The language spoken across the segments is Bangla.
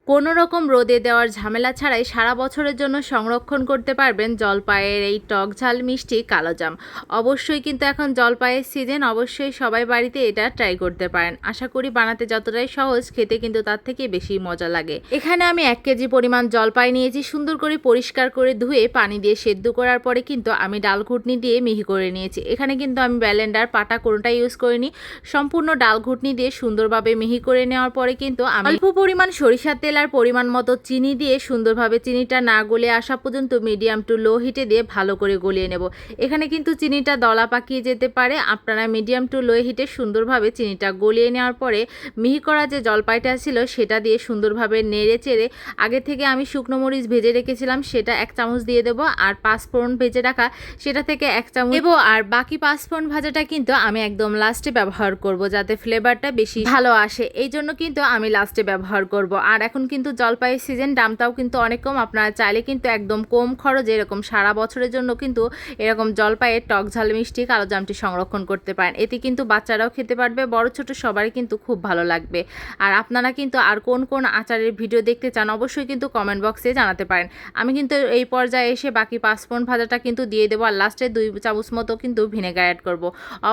কোনো রকম রোদে দেওয়ার ঝামেলা ছাড়াই সারা বছরের জন্য সংরক্ষণ করতে পারবেন জলপাইয়ের এই টক ঝাল মিষ্টি কালোজাম। অবশ্যই কিন্তু এখন জলপাইয়ের সিজন, অবশ্যই সবাই বাড়িতে এটা ট্রাই করতে পারেন। আশা করি বানাতে যতটাই সহজ, খেতে কিন্তু তার থেকে বেশি মজা লাগে। এখানে আমি 1 কেজি পরিমাণ জলপাই নিয়েছি। সুন্দর করে পরিষ্কার করে ধুয়ে পানি দিয়ে সেদ্ধ করার পরে কিন্তু আমি ডাল ঘুটনি দিয়ে মিহি করে নিয়েছি। এখানে কিন্তু আমি ব্লেন্ডার পাটা কোনোটাই ইউজ করিনি, সম্পূর্ণ ডাল ঘুটনি দিয়ে সুন্দরভাবে মিহি করে নেওয়ার পরে কিন্তু আমি অল্প পরিমাণ সরিষার তেল আর পরিমাণ মতো চিনি দিয়ে সুন্দরভাবে চিনিটা না গলে আসা পর্যন্ত মিডিয়াম টু লো হিটে দিয়ে ভালো করে গলিয়ে নেব। এখানে কিন্তু চিনিটা দলা পাকিয়ে যেতে পারে, আপনারা মিডিয়াম টু লো হিটে সুন্দরভাবে চিনিটা গলিয়ে নেওয়ার পরে মিহি করা যে জলপাইটা ছিল সেটা দিয়ে সুন্দরভাবে নেড়ে চেড়ে আগে থেকে আমি শুকনো মরিচ ভেজে রেখেছিলাম সেটা 1 চামচ দিয়ে দেবো, আর 5 ফোড়ন ভেজে রাখা সেটা থেকে 1 চামচ দেবো, আর বাকি 5 ফোড়ন ভাজাটা কিন্তু আমি একদম লাস্টে ব্যবহার করব যাতে ফ্লেভারটা বেশি ভালো আসে, এই জন্য কিন্তু আমি লাস্টে ব্যবহার করব। আর এখন কিন্তু জলপাইয়ের সিজন, দামটাও কিন্তু অনেক কম, আপনারা চাইলে কিন্তু একদম কম খরচে এরকম সারা বছরের জন্য কিন্তু এরকম জলপাইয়ের টক ঝাল মিষ্টি কালোজামটি সংরক্ষণ করতে পারেন। এতে কিন্তু বাচ্চারাও খেতে পারবে, বড় ছোট সবারই কিন্তু খুব ভালো লাগবে। আর আপনারা কিন্তু আর কোন কোন আচারের ভিডিও দেখতে চান অবশ্যই কিন্তু কমেন্ট বক্সে জানাতে পারেন। আমি কিন্তু এই পর্যায়ে এসে বাকি 5 ফোড়ন ভাজাটা কিন্তু দিয়ে দেবো, আর লাস্টে 2 চামচ মতো কিন্তু ভিনেগার অ্যাড করব।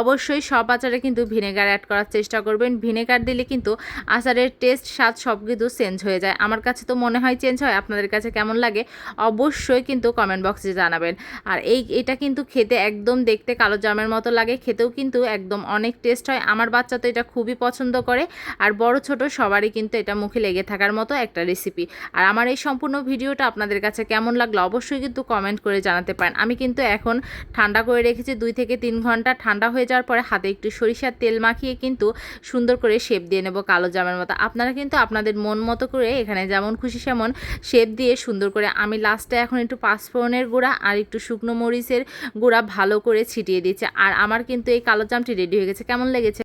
অবশ্যই সব আচারে কিন্তু ভিনেগার অ্যাড করার চেষ্টা করবেন। ভিনেগার দিলে কিন্তু আচারের টেস্ট, স্বাদ সব কিছু চেঞ্জ হয়ে যায়। আমার কাছে তো মনে হয় চেঞ্জ হয়, আপনাদের কাছে কেমন লাগে অবশ্যই কিন্তু কমেন্ট বক্সে জানাবেন। আর এটা কিন্তু খেতে একদম দেখতে কালো জামের মতো লাগে, খেতেও কিন্তু একদম অনেক টেস্ট হয়। আমার বাচ্চা তো এটা খুবই পছন্দ করে, আর বড় ছোট সবারই কিন্তু এটা মুখে লেগে থাকার মতো একটা রেসিপি। আর আমার এই সম্পূর্ণ ভিডিওটা আপনাদের কাছে কেমন লাগলো অবশ্যই কিন্তু কমেন্ট করে জানাতে পারেন। আমি কিন্তু এখন ঠান্ডা করে রেখেছি 2 থেকে 3 ঘন্টা। ঠান্ডা হয়ে যাওয়ার পরে হাতে একটু সরিষার তেল মাখিয়ে কিন্তু সুন্দর করে শেপ দিয়ে নেব কালো জামের মতো। আপনারা কিন্তু আপনাদের মন মতো করে এখানে যেমন খুশি সেমন শেপ দিয়ে সুন্দর করে, আমি লাস্টে এখন একটু 5 ফোড়নের গুঁড়া আর একটু শুকনো মরিচের গুঁড়া ভালো করে ছিটিয়ে দিচ্ছি। আর আমার কিন্তু এই কালো জামটি রেডি হয়ে গেছে। কেমন লেগেছে?